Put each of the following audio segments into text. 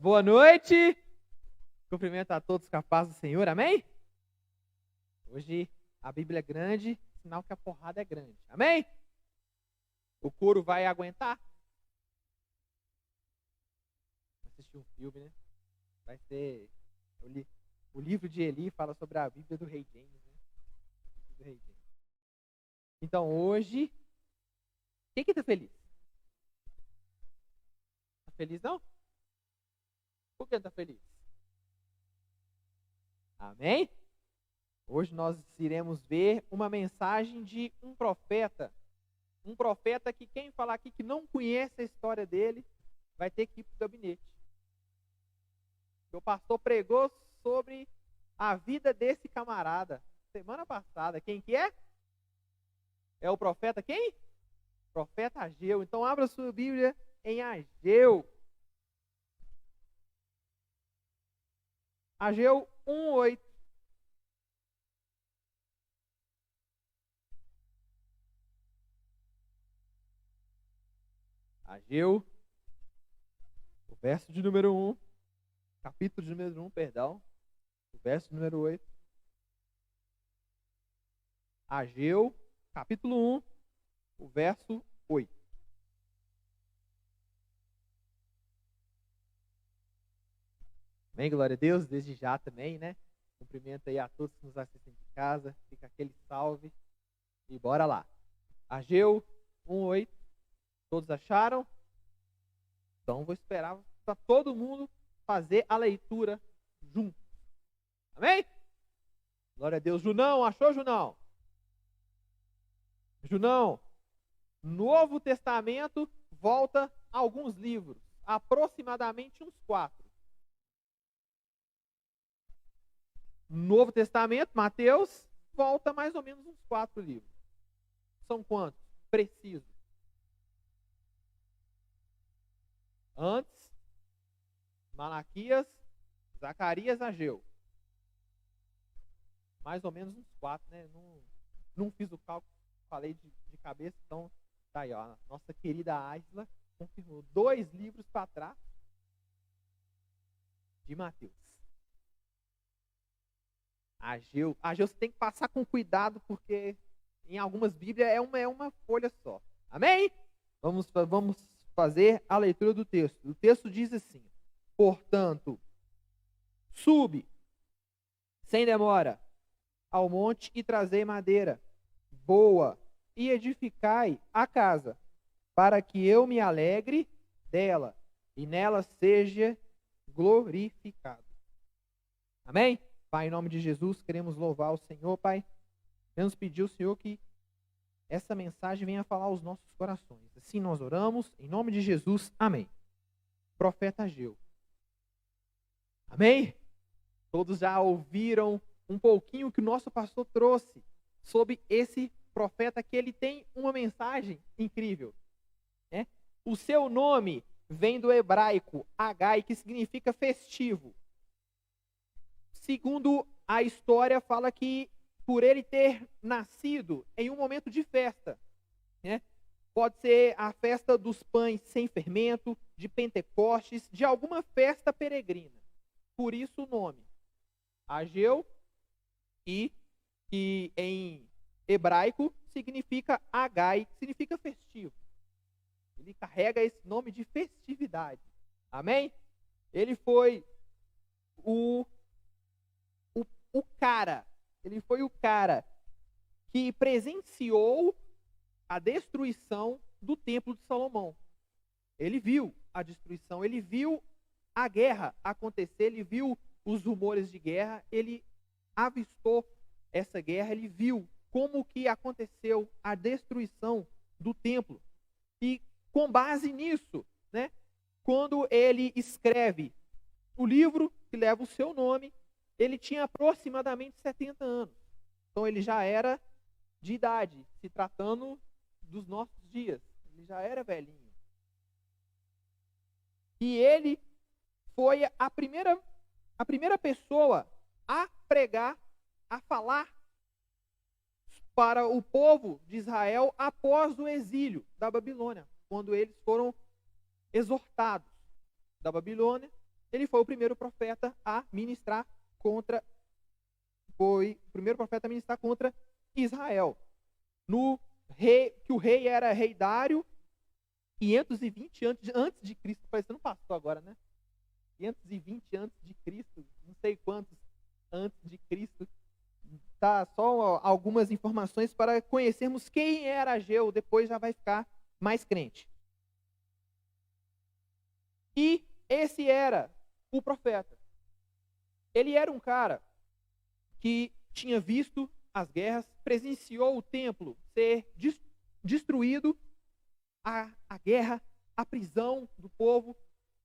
Boa noite. Cumprimento a todos com a paz do Senhor, amém? Hoje a Bíblia é grande, sinal que a porrada é grande, amém? O couro vai aguentar? Assistir um filme, né? Vai ser... O livro de Eli fala sobre a Bíblia do Rei James, né? Do Rei James. Então hoje... Quem que tá feliz? Tá feliz não? Por que não tá feliz? Amém? Hoje nós iremos ver uma mensagem de um profeta. Um profeta que quem falar aqui que não conhece a história dele, vai ter que ir para o gabinete. O pastor pregou sobre a vida desse camarada semana passada. Quem que é? É o profeta quem? Profeta Ageu. Então abra sua Bíblia em Ageu. Ageu 1:8. Ageu, o verso de número 1, capítulo de número 1, perdão, o verso de número 8. Ageu, capítulo 1, o verso 8. Amém, glória a Deus, desde já também, né? Cumprimento aí a todos que nos assistem de casa, fica aquele salve e bora lá. Ageu 1:8. Todos acharam? Então vou esperar para todo mundo fazer a leitura junto. Amém? Glória a Deus. Junão, achou, Junão? Junão, Novo Testamento volta a alguns livros, aproximadamente uns 4. Novo Testamento, Mateus, volta mais ou menos uns 4 livros. São quantos? Preciso. Antes, Malaquias, Zacarias, Ageu. Mais ou menos uns 4, né? Não fiz o cálculo, falei de cabeça, então tá aí, ó. Nossa querida Aisla confirmou 2 livros para trás de Mateus. Ageu você tem que passar com cuidado, porque em algumas Bíblias é uma folha só. Amém? Vamos fazer a leitura do texto. O texto diz assim: portanto, subi, sem demora, ao monte e trazei madeira boa e edificai a casa, para que eu me alegre dela e nela seja glorificado. Amém? Pai, em nome de Jesus, queremos louvar o Senhor, Pai. Queremos pedir ao Senhor que essa mensagem venha falar aos nossos corações. Assim nós oramos, em nome de Jesus, amém. Profeta Ageu. Amém? Todos já ouviram um pouquinho que o nosso pastor trouxe sobre esse profeta, que ele tem uma mensagem incrível. Né? O seu nome vem do hebraico Agai, que significa festivo. Segundo a história, fala que por ele ter nascido em um momento de festa, né? Pode ser a festa dos pães sem fermento, de Pentecostes, de alguma festa peregrina. Por isso o nome Ageu, e que em hebraico significa Agai, que significa festivo. Ele carrega esse nome de festividade. Amém? Ele foi o cara que presenciou a destruição do templo de Salomão. Ele viu a destruição, ele viu a guerra acontecer, ele viu os rumores de guerra, ele avistou essa guerra, ele viu como que aconteceu a destruição do templo. E com base nisso, né, quando ele escreve o livro que leva o seu nome, ele tinha aproximadamente 70 anos. Então ele já era de idade, se tratando dos nossos dias. Ele já era velhinho. E ele foi a primeira pessoa a pregar, a falar para o povo de Israel após o exílio da Babilônia, quando eles foram exortados da Babilônia, ele foi o primeiro profeta a ministrar contra Israel. Que o rei era rei Dário, 520 antes de Cristo, parecendo pastor agora, né? 520 antes de Cristo, não sei quantos antes de Cristo. Tá só algumas informações para conhecermos quem era Ageu, depois já vai ficar mais crente. E esse era o profeta. Ele era um cara que tinha visto as guerras, presenciou o templo ser destruído, a guerra, a prisão do povo,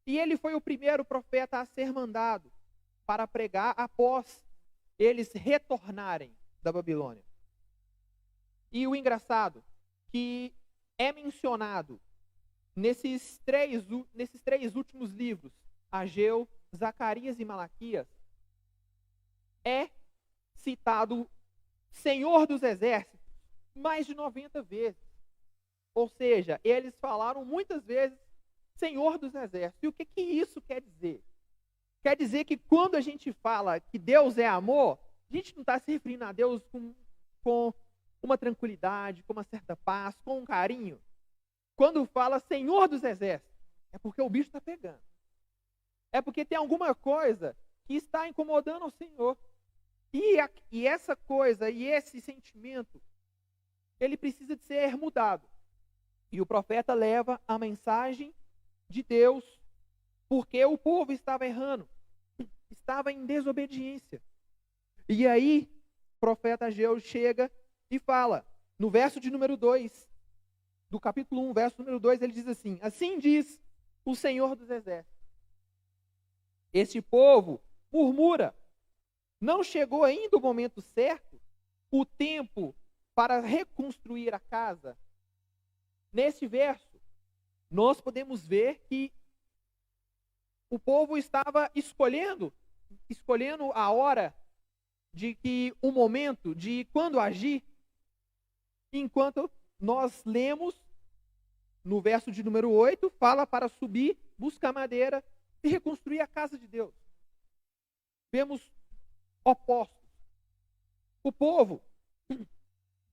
e ele foi o primeiro profeta a ser mandado para pregar após eles retornarem da Babilônia. E o engraçado, que é mencionado nesses três últimos livros, Ageu, Zacarias e Malaquias, é citado Senhor dos Exércitos mais de 90 vezes. Ou seja, eles falaram muitas vezes Senhor dos Exércitos. E o que isso quer dizer? Quer dizer que quando a gente fala que Deus é amor, a gente não está se referindo a Deus com uma tranquilidade, com uma certa paz, com um carinho. Quando fala Senhor dos Exércitos, é porque o bicho está pegando. É porque tem alguma coisa que está incomodando o Senhor. E essa coisa e esse sentimento, ele precisa de ser mudado. E o profeta leva a mensagem de Deus, porque o povo estava errando, estava em desobediência. E aí, o profeta Ageu chega e fala, no verso de número 2, do capítulo 1, verso número 2, ele diz assim: assim diz o Senhor dos Exércitos, este povo murmura, não chegou ainda o momento certo, o tempo para reconstruir a casa. Neste verso, nós podemos ver que o povo estava escolhendo a hora de que o momento de quando agir, enquanto nós lemos no verso de número 8, fala para subir, buscar madeira e reconstruir a casa de Deus. Vemos opostos. O povo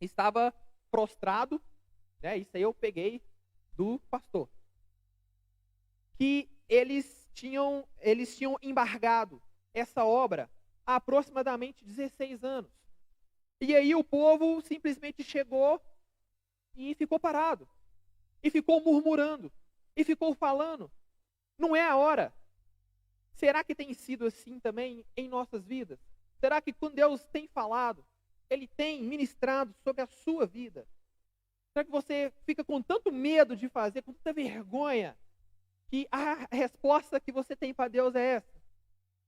estava prostrado, né? Isso aí eu peguei do pastor, que eles tinham embargado essa obra há aproximadamente 16 anos. E aí o povo simplesmente chegou e ficou parado, e ficou murmurando, e ficou falando. Não é a hora. Será que tem sido assim também em nossas vidas? Será que quando Deus tem falado, Ele tem ministrado sobre a sua vida? Será que você fica com tanto medo de fazer, com tanta vergonha, que a resposta que você tem para Deus é essa?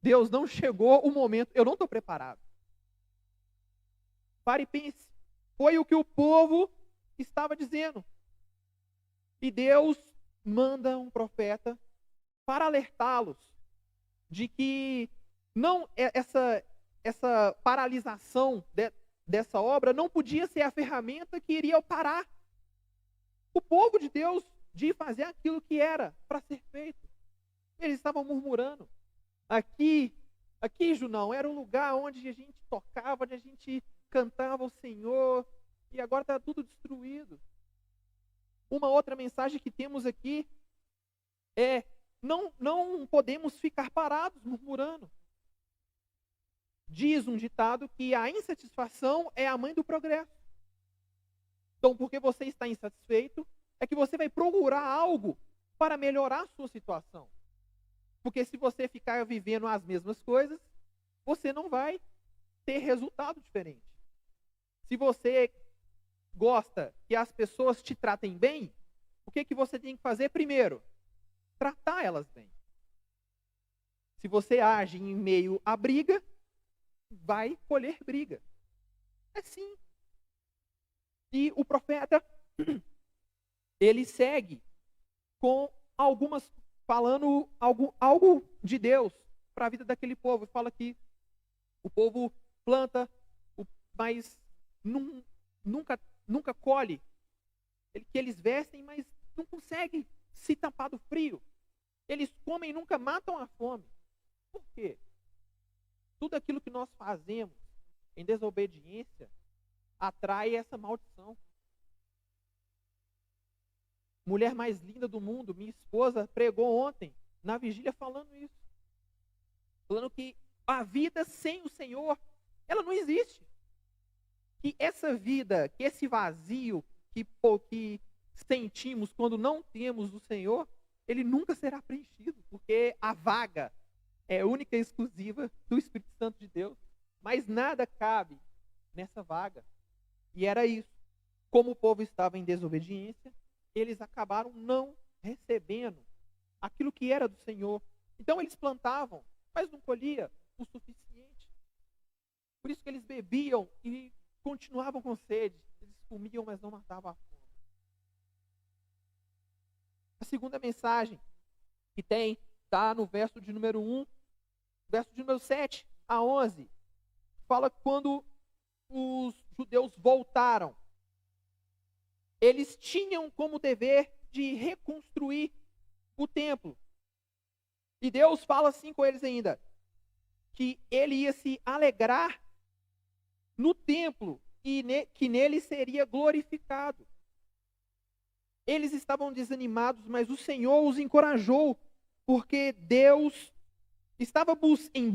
Deus, não chegou o momento, eu não estou preparado. Pare e pense. Foi o que o povo estava dizendo. E Deus manda um profeta para alertá-los de que não essa paralisação dessa obra não podia ser a ferramenta que iria parar o povo de Deus de fazer aquilo que era para ser feito. Eles estavam murmurando. Aqui, Junão, era um lugar onde a gente tocava, onde a gente cantava o Senhor, e agora está tudo destruído. Uma outra mensagem que temos aqui é: não podemos ficar parados murmurando. Diz um ditado que a insatisfação é a mãe do progresso. Então, porque você está insatisfeito, é que você vai procurar algo para melhorar a sua situação. Porque se você ficar vivendo as mesmas coisas, você não vai ter resultado diferente. Se você gosta que as pessoas te tratem bem, o que você tem que fazer primeiro? Tratar elas bem. Se você age em meio à briga, vai colher briga. É assim. E o profeta, ele segue com falando algo de Deus para a vida daquele povo. Fala que o povo planta, mas nunca colhe. Que eles vestem, mas não conseguem se tampar do frio. Eles comem e nunca matam a fome. quê? Tudo aquilo que nós fazemos em desobediência atrai essa maldição. Mulher mais linda do mundo, minha esposa pregou ontem na vigília falando isso. Falando que a vida sem o Senhor, ela não existe. Que essa vida, que esse vazio que sentimos quando não temos o Senhor, ele nunca será preenchido, porque a vaga é única e exclusiva do Espírito Santo de Deus. Mas nada cabe nessa vaga. E era isso. Como o povo estava em desobediência, eles acabaram não recebendo aquilo que era do Senhor. Então eles plantavam, mas não colhia o suficiente. Por isso que eles bebiam e continuavam com sede. Eles comiam, mas não matavam a fome. A segunda mensagem que está no verso de número 1, verso de número 7 a 11, fala que quando os judeus voltaram, eles tinham como dever de reconstruir o templo. E Deus fala assim com eles ainda, que ele ia se alegrar no templo e que nele seria glorificado. Eles estavam desanimados, mas o Senhor os encorajou, porque Deus está em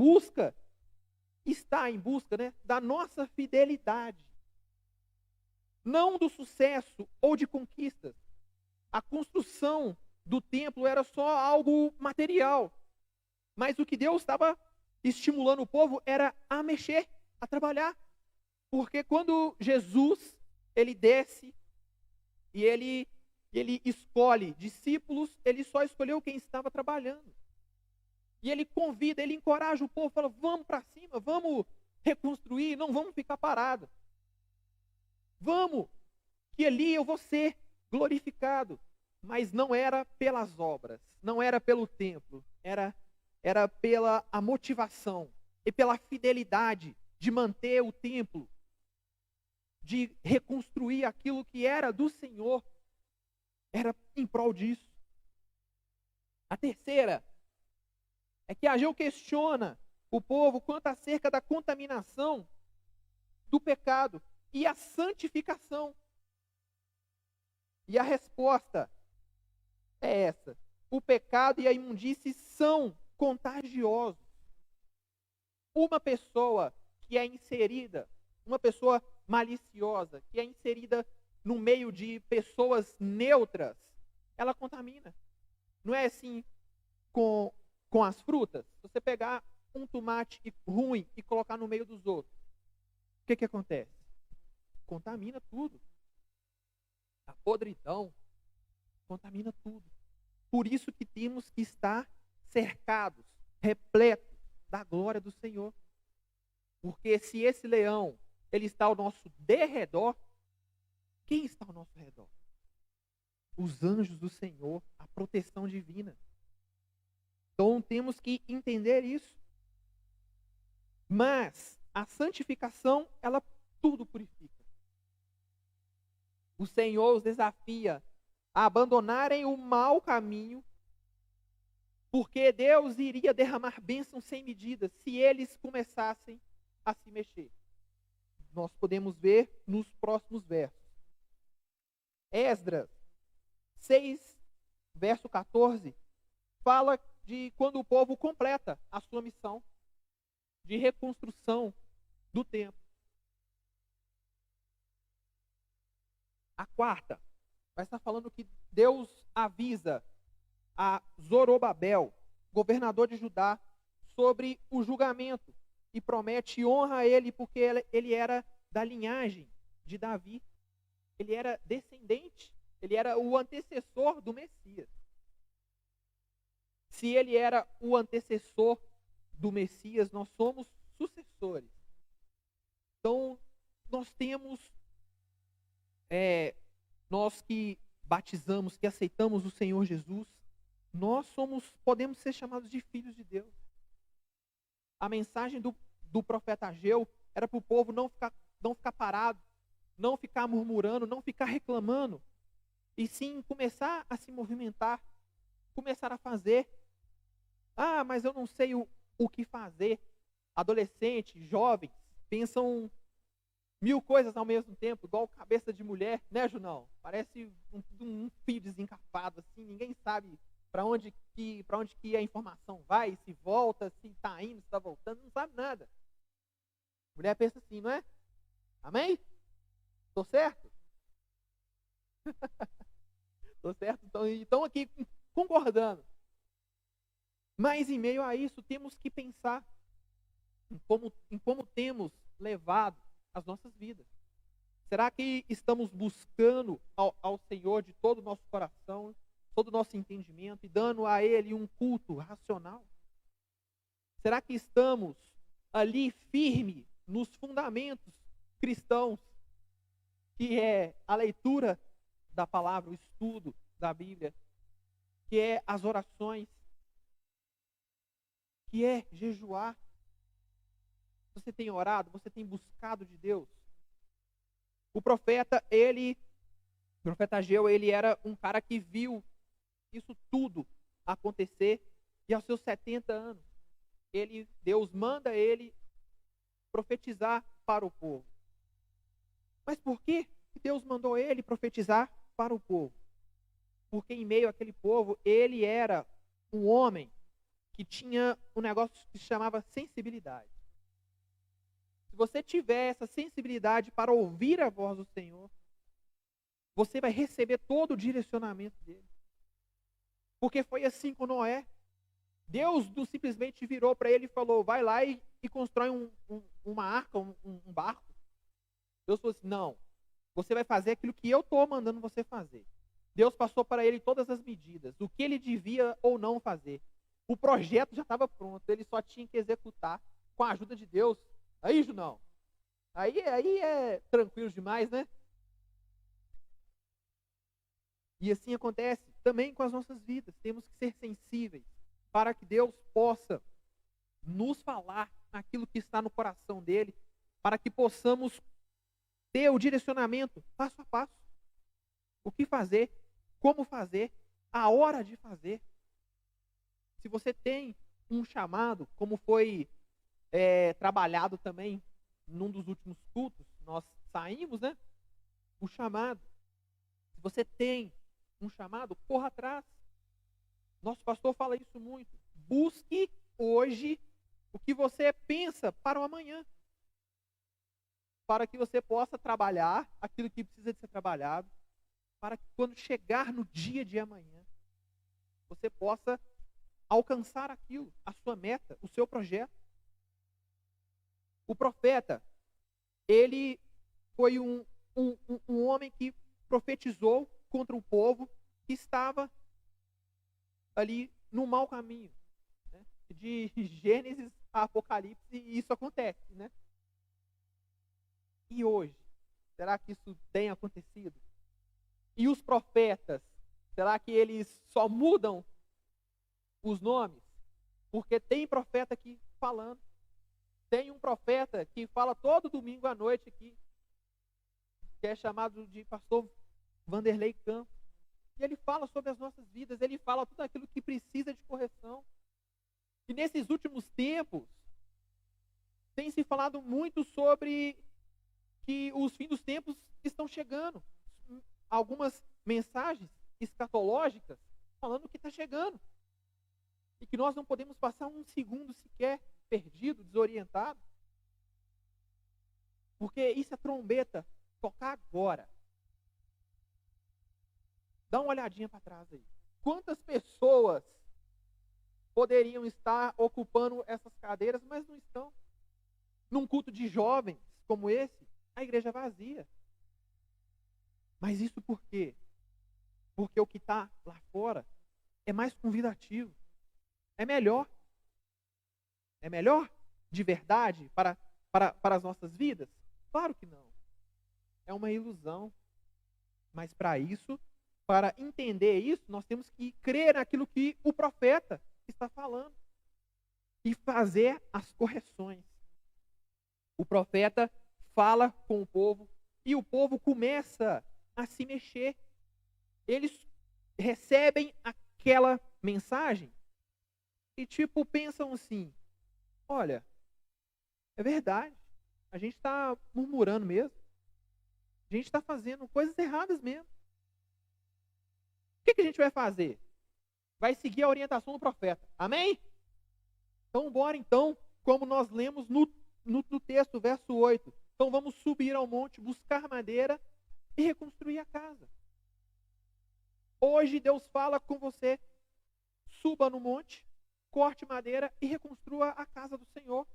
busca, da nossa fidelidade. Não do sucesso ou de conquistas. A construção do templo era só algo material. Mas o que Deus estava estimulando o povo era a mexer, a trabalhar. Porque quando Jesus, ele desce e ele escolhe discípulos, ele só escolheu quem estava trabalhando. E ele convida, ele encoraja o povo, fala, vamos para cima, vamos reconstruir, não vamos ficar parados. Vamos, que ali eu vou ser glorificado. Mas não era pelas obras, não era pelo templo, era pela a motivação e pela fidelidade de manter o templo, de reconstruir aquilo que era do Senhor. Era em prol disso. A terceira é que Ageu questiona o povo quanto acerca da contaminação do pecado e a santificação. E a resposta é essa: o pecado e a imundície são contagiosos. Uma pessoa que é inserida, uma pessoa maliciosa, que é inserida no meio de pessoas neutras, ela contamina. Não é assim com as frutas? Se você pegar um tomate ruim e colocar no meio dos outros, o que acontece? Contamina tudo. A podridão contamina tudo. Por isso que temos que estar cercados, repletos da glória do Senhor. Porque se esse leão, ele está ao nosso derredor, quem está ao nosso redor? Os anjos do Senhor, a proteção divina. Então temos que entender isso. Mas a santificação, ela tudo purifica. O Senhor os desafia a abandonarem o mau caminho, porque Deus iria derramar bênçãos sem medida se eles começassem a se mexer. Nós podemos ver nos próximos versos. Esdras 6, verso 14, fala de quando o povo completa a sua missão de reconstrução do templo. A quarta vai estar falando que Deus avisa a Zorobabel, governador de Judá, sobre o julgamento e promete honra a ele porque ele era da linhagem de Davi. Ele era descendente, ele era o antecessor do Messias. Se ele era o antecessor do Messias, nós somos sucessores. Então, nós temos, nós que batizamos, que aceitamos o Senhor Jesus, podemos ser chamados de filhos de Deus. A mensagem do profeta Ageu era para o povo não ficar parado, não ficar murmurando, não ficar reclamando, e sim começar a se movimentar, começar a fazer. Ah, mas eu não sei o o que fazer. Adolescentes, jovens, pensam 1000 coisas ao mesmo tempo, igual cabeça de mulher, né, Junão? Parece um fio desencapado, assim, ninguém sabe para onde que a informação vai, se volta, se está indo, se está voltando, não sabe nada. Mulher pensa assim, não é? Amém? Estou certo? Estou certo? Então aqui concordando. Mas em meio a isso, temos que pensar em como temos levado as nossas vidas. Será que estamos buscando ao Senhor de todo o nosso coração, todo o nosso entendimento e dando a Ele um culto racional? Será que estamos ali firme nos fundamentos cristãos, que é a leitura da palavra, o estudo da Bíblia, que é as orações, que é jejuar? Você tem orado? Você tem buscado de Deus? O profeta Ageu, ele era um cara que viu isso tudo acontecer, e aos seus 70 anos, Deus manda ele profetizar para o povo. Mas por que Deus mandou ele profetizar para o povo? Porque em meio àquele povo, ele era um homem que tinha um negócio que se chamava sensibilidade. Se você tiver essa sensibilidade para ouvir a voz do Senhor, você vai receber todo o direcionamento dele. Porque foi assim com Noé. Deus não simplesmente virou para ele e falou, vai lá e constrói uma arca, um barco. Deus falou assim, não, você vai fazer aquilo que eu estou mandando você fazer. Deus passou para ele todas as medidas, o que ele devia ou não fazer. O projeto já estava pronto, ele só tinha que executar com a ajuda de Deus. Aí, Junão, aí é tranquilo demais, né? E assim acontece também com as nossas vidas. Temos que ser sensíveis para que Deus possa nos falar aquilo que está no coração dele, para que possamos ter o direcionamento passo a passo. O que fazer, como fazer, a hora de fazer. Se você tem um chamado, como foi trabalhado também num dos últimos cultos, nós saímos, né? O chamado. Se você tem um chamado, corra atrás. Nosso pastor fala isso muito. Busque hoje o que você pensa para o amanhã, para que você possa trabalhar aquilo que precisa de ser trabalhado, para que quando chegar no dia de amanhã, você possa alcançar aquilo, a sua meta, o seu projeto. O profeta, ele foi um homem que profetizou contra o povo que estava ali no mau caminho. Né? De Gênesis a Apocalipse, isso acontece. Né? E hoje, será que isso tem acontecido? E os profetas, será que eles só mudam os nomes? Porque tem profeta aqui falando. Tem um profeta que fala todo domingo à noite aqui, que é chamado de pastor Vanderlei Campos. E ele fala sobre as nossas vidas, ele fala tudo aquilo que precisa de correção. E nesses últimos tempos, tem se falado muito sobre que os fins dos tempos estão chegando. Algumas mensagens escatológicas falando que está chegando. E que nós não podemos passar um segundo sequer perdido, desorientado. Porque isso é trombeta, tocar agora. Dá uma olhadinha para trás aí. Quantas pessoas poderiam estar ocupando essas cadeiras, mas não estão? Num culto de jovens como esse, a igreja é vazia. Mas isso por quê? Porque o que está lá fora é mais convidativo. É melhor. É melhor de verdade para as nossas vidas? Claro que não. É uma ilusão. Mas para isso, para entender isso, nós temos que crer naquilo que o profeta está falando e fazer as correções. O profeta fala com o povo e o povo começa a se mexer. Eles recebem aquela mensagem e pensam assim, olha, é verdade, a gente está murmurando mesmo, a gente está fazendo coisas erradas mesmo. O que a gente vai fazer? Vai seguir a orientação do profeta. Amém? Então, bora então, como nós lemos no texto, verso 8. Então vamos subir ao monte, buscar madeira e reconstruir a casa. Hoje Deus fala com você, suba no monte, corte madeira e reconstrua a casa do Senhor.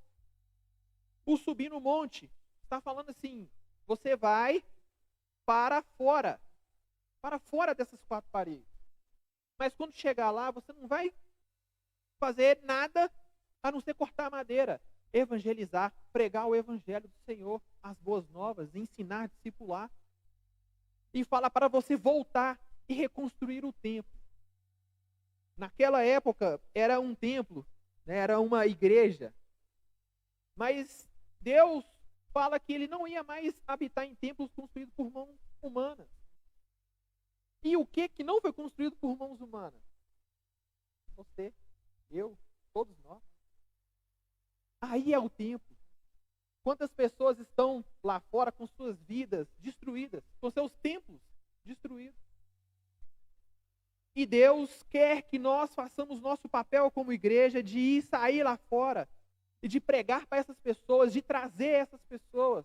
O subir no monte está falando assim, você vai para fora dessas quatro paredes. Mas quando chegar lá, você não vai fazer nada a não ser cortar madeira, evangelizar, pregar o evangelho do Senhor, as boas novas, ensinar, discipular. E fala para você voltar e reconstruir o templo. Naquela época era um templo, né, era uma igreja. Mas Deus fala que ele não ia mais habitar em templos construídos por mãos humanas. E o que não foi construído por mãos humanas? Você, eu, todos nós. Aí é o templo. Quantas pessoas estão lá fora com suas vidas destruídas, com seus templos destruídos? E Deus quer que nós façamos nosso papel como igreja de ir sair lá fora e de pregar para essas pessoas, de trazer essas pessoas,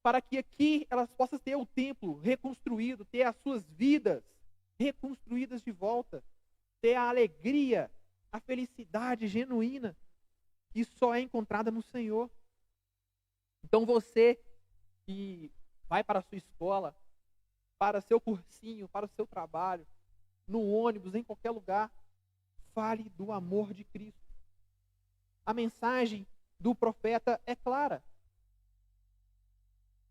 para que aqui elas possam ter o templo reconstruído, ter as suas vidas reconstruídas de volta, ter a alegria, a felicidade genuína que só é encontrada no Senhor. Então você que vai para a sua escola, para seu cursinho, para o seu trabalho, no ônibus, em qualquer lugar, fale do amor de Cristo. A mensagem do profeta é clara.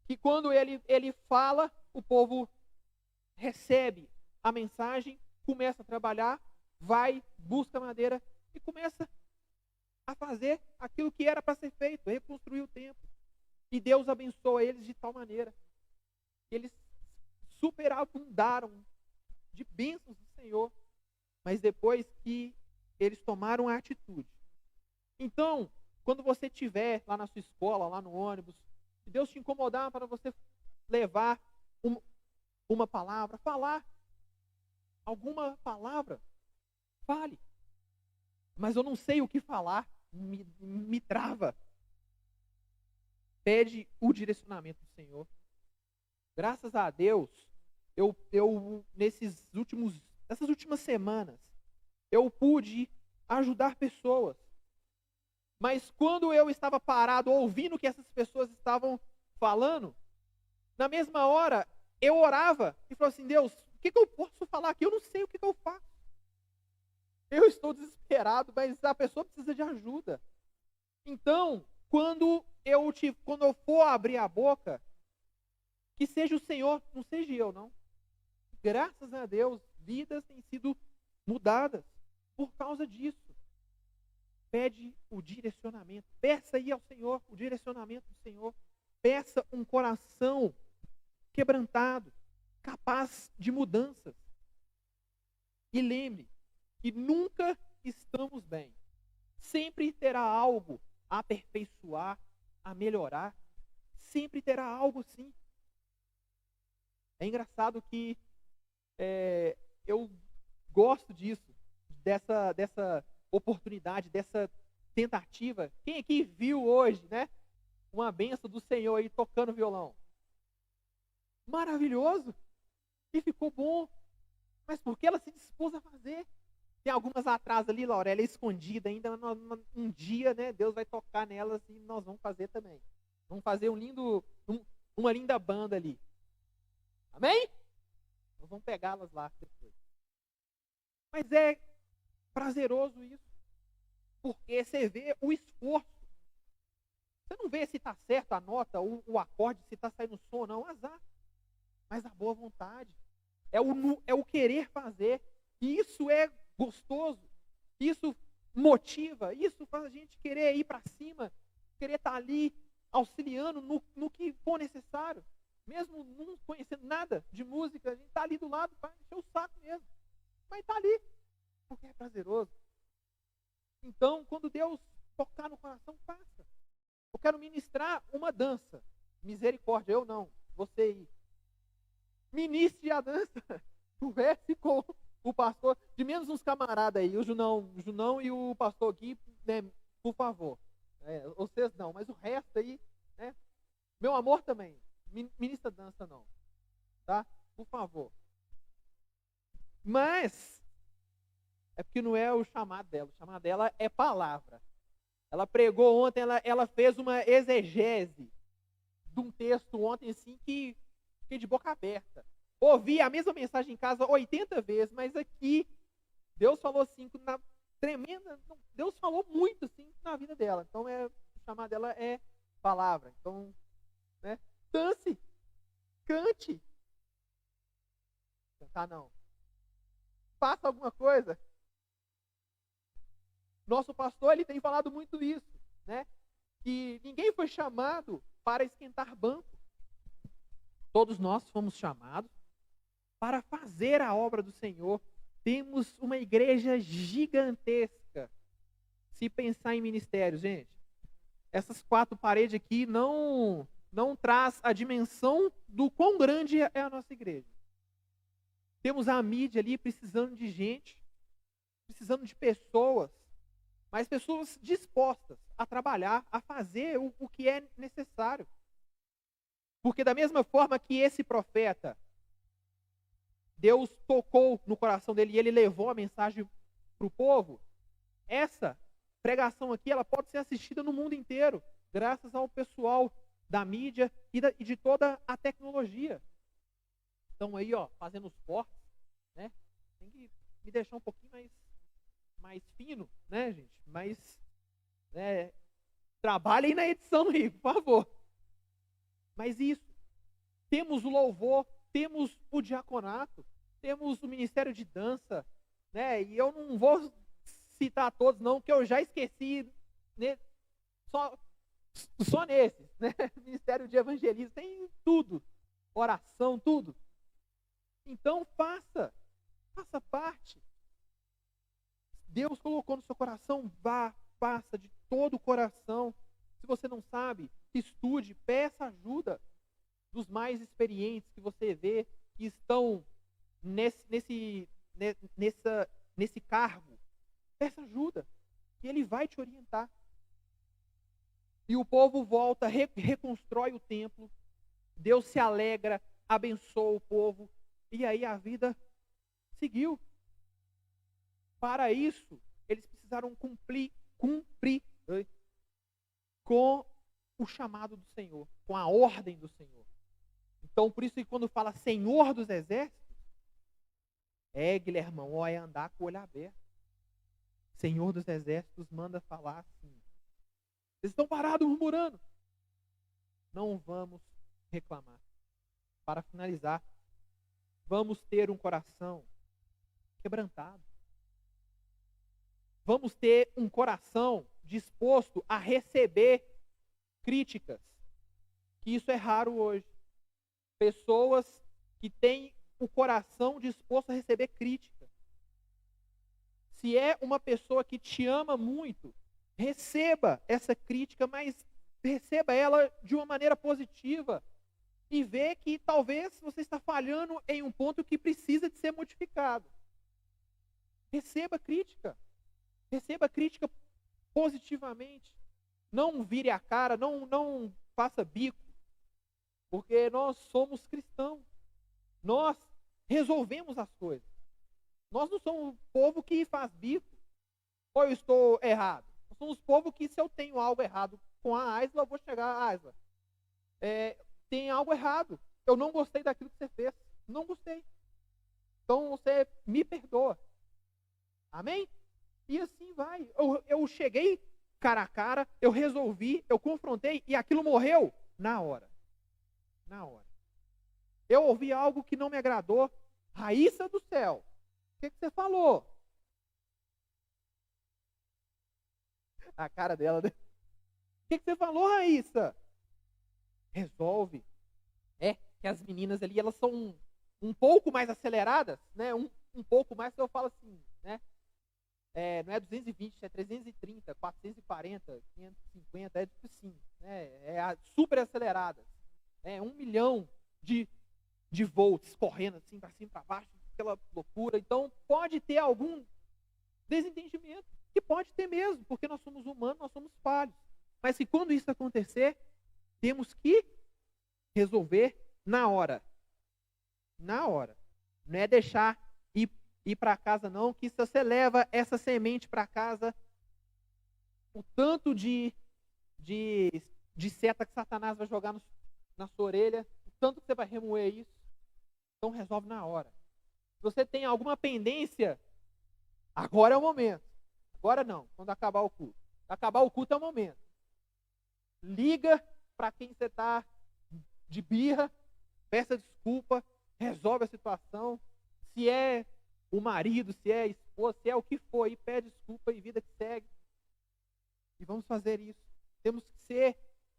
Que quando ele fala, o povo recebe a mensagem, começa a trabalhar, vai, busca madeira e começa a fazer aquilo que era para ser feito, reconstruir o templo. E Deus abençoa eles de tal maneira que eles superabundaram de bênçãos do Senhor, mas depois que eles tomaram a atitude. Então, quando você estiver lá na sua escola, lá no ônibus, se Deus te incomodar para você levar uma palavra, falar alguma palavra, fale. Mas eu não sei o que falar, me trava. Pede o direcionamento do Senhor. Graças a Deus, nessas últimas semanas, eu pude ajudar pessoas. Mas quando eu estava parado, ouvindo o que essas pessoas estavam falando, na mesma hora, eu orava e falava assim, Deus, o que eu posso falar aqui? Eu não sei o que eu faço. Eu estou desesperado, mas a pessoa precisa de ajuda. Então, quando eu for abrir a boca, que seja o Senhor, não seja eu, não. Graças a Deus, vidas têm sido mudadas por causa disso. Pede o direcionamento. Peça aí ao Senhor o direcionamento do Senhor. Peça um coração quebrantado, capaz de mudanças. E lembre que nunca estamos bem. Sempre terá algo a aperfeiçoar, a melhorar. Sempre terá algo sim. É engraçado que eu gosto disso, dessa oportunidade, dessa tentativa. Quem aqui viu hoje, né? Uma benção do Senhor aí tocando violão. Maravilhoso. E ficou bom. Mas por que ela se dispôs a fazer? Tem algumas atrás ali, Laura, ela é escondida ainda. Um dia, né, Deus vai tocar nelas e nós vamos fazer também. Vamos fazer uma linda banda ali. Amém? Nós vamos pegá-las lá depois. Mas é prazeroso isso. Porque você vê o esforço. Você não vê se está certo a nota, o acorde, se está saindo som ou não, azar. Mas a boa vontade. É o querer fazer. E isso é gostoso. Isso motiva. Isso faz a gente querer ir para cima. Querer estar ali auxiliando no que for necessário. Mesmo não conhecendo nada de música, a gente está ali do lado para encher o saco mesmo. Mas está ali. Porque é prazeroso. Então, quando Deus tocar no coração, faça. Eu quero ministrar uma dança. Misericórdia, eu não. Você aí. Ministre a dança. Converse com o pastor. De menos uns camaradas aí, o Junão e o pastor Gui, né, por favor. Vocês não, mas o resto aí, né? Meu amor também. Ministra dança não. Tá? Por favor. Mas é porque não é o chamado dela. O chamado dela é palavra. Ela pregou ontem, ela fez uma exegese de um texto ontem, assim, que fiquei de boca aberta. Ouvi a mesma mensagem em casa 80 vezes, mas aqui Deus falou assim, na tremenda, Deus falou muito assim na vida dela. Então o chamado dela é palavra. Então, né? Dance, cante. Cantar não. Faça alguma coisa. Nosso pastor, ele tem falado muito isso, né? Que ninguém foi chamado para esquentar banco. Todos nós fomos chamados para fazer a obra do Senhor. Temos uma igreja gigantesca. Se pensar em ministério, gente, essas 4 paredes aqui não traz a dimensão do quão grande é a nossa igreja. Temos a mídia ali precisando de gente, precisando de pessoas, mas pessoas dispostas a trabalhar, a fazer o que é necessário. Porque da mesma forma que esse profeta, Deus tocou no coração dele e ele levou a mensagem para o povo, essa pregação aqui ela pode ser assistida no mundo inteiro, graças ao pessoal da mídia e de toda a tecnologia. Estão aí, ó, fazendo os cortes, né? Tem que me deixar um pouquinho mais fino, né, gente? Mas trabalhem na edição aí, por favor. Mas isso, temos o louvor, temos o diaconato, temos o ministério de dança, né? E eu não vou citar todos não, que eu já esqueci, né? Só nesses, né? Ministério de evangelismo, tem tudo, oração, tudo. Então faça parte. Deus colocou no seu coração, vá, faça de todo o coração. Se você não sabe, estude, peça ajuda dos mais experientes que você vê que estão nesse cargo. Peça ajuda, que ele vai te orientar. E o povo volta, reconstrói o templo. Deus se alegra, abençoa o povo. E aí a vida seguiu. Para isso, eles precisaram cumprir com o chamado do Senhor, com a ordem do Senhor. Então, por isso que quando fala Senhor dos Exércitos, Guilhermão, é andar com o olho aberto. Senhor dos Exércitos manda falar assim. Vocês estão parados murmurando. Não vamos reclamar. Para finalizar, vamos ter um coração quebrantado. Vamos ter um coração disposto a receber críticas. Que isso é raro hoje. Pessoas que têm o coração disposto a receber crítica. Se é uma pessoa que te ama muito, receba essa crítica, mas receba ela de uma maneira positiva e vê que talvez você está falhando em um ponto que precisa de ser modificado. Receba crítica positivamente. Não vire a cara, não faça bico, porque nós somos cristãos. Nós resolvemos as coisas. Nós não somos um povo que faz bico. Ou eu estou errado? Nós somos um povo que, se eu tenho algo errado com a Aisla, eu vou chegar, Aisla, tem algo errado. Eu não gostei daquilo que você fez. Não gostei. Então você me perdoa. Amém? E assim vai. Eu cheguei cara a cara, eu resolvi, eu confrontei e aquilo morreu na hora. Na hora. Eu ouvi algo que não me agradou. Raíssa do céu, o que você falou? A cara dela, né? O que você falou, Raíssa? Resolve. Que as meninas ali, elas são um pouco mais aceleradas, né? Um pouco mais, eu falo assim, né? não é 220, é 330, 440, 550, é tipo assim, né? Super aceleradas. 1 milhão de volts correndo assim para cima, para baixo, aquela loucura. Então pode ter algum desentendimento, que pode ter mesmo, porque nós somos humanos, nós somos falhos. Mas que quando isso acontecer, temos que resolver na hora. Na hora. Não é deixar ir para casa não, que se você leva essa semente para casa, o tanto de seta que Satanás vai jogar na sua orelha, o tanto que você vai remoer isso. Então resolve na hora. Se você tem alguma pendência, agora é o momento. Agora não, quando acabar o culto. Acabar o culto é o momento. Liga para quem você está de birra, peça desculpa, resolve a situação. Se é o marido, se é a esposa, se é o que for, aí pede desculpa e vida que segue. E vamos fazer isso. Temos que ser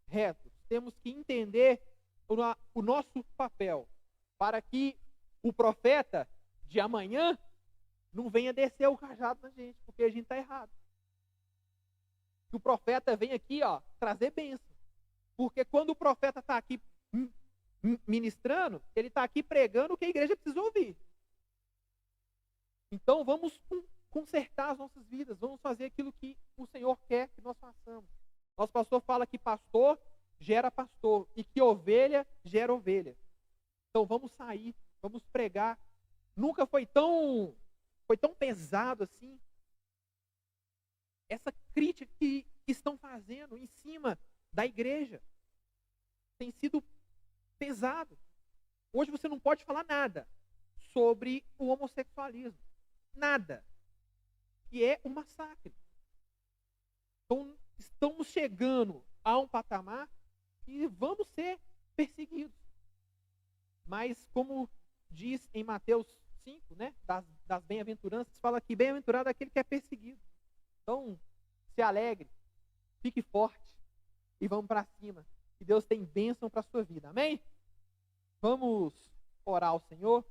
retos, temos que entender o nosso papel, para que o profeta de amanhã não venha descer o cajado na gente, porque a gente está errado. Que o profeta venha aqui, trazer bênção. Porque quando o profeta está aqui ministrando, ele está aqui pregando o que a igreja precisa ouvir. Então vamos consertar as nossas vidas, vamos fazer aquilo que o Senhor quer que nós façamos. Nosso pastor fala que pastor gera pastor e que ovelha gera ovelha. Então vamos sair, vamos pregar. Nunca foi tão pesado assim essa crítica que estão fazendo em cima da igreja. Tem sido pesado. Hoje você não pode falar nada sobre o homossexualismo. Nada. Que é um massacre. Então, estamos chegando a um patamar que vamos ser perseguidos. Mas, como diz em Mateus 5, né, das bem-aventuranças, fala que bem-aventurado é aquele que é perseguido. Então, se alegre, fique forte e vamos para cima. Que Deus tem bênção para a sua vida. Amém? Vamos orar ao Senhor.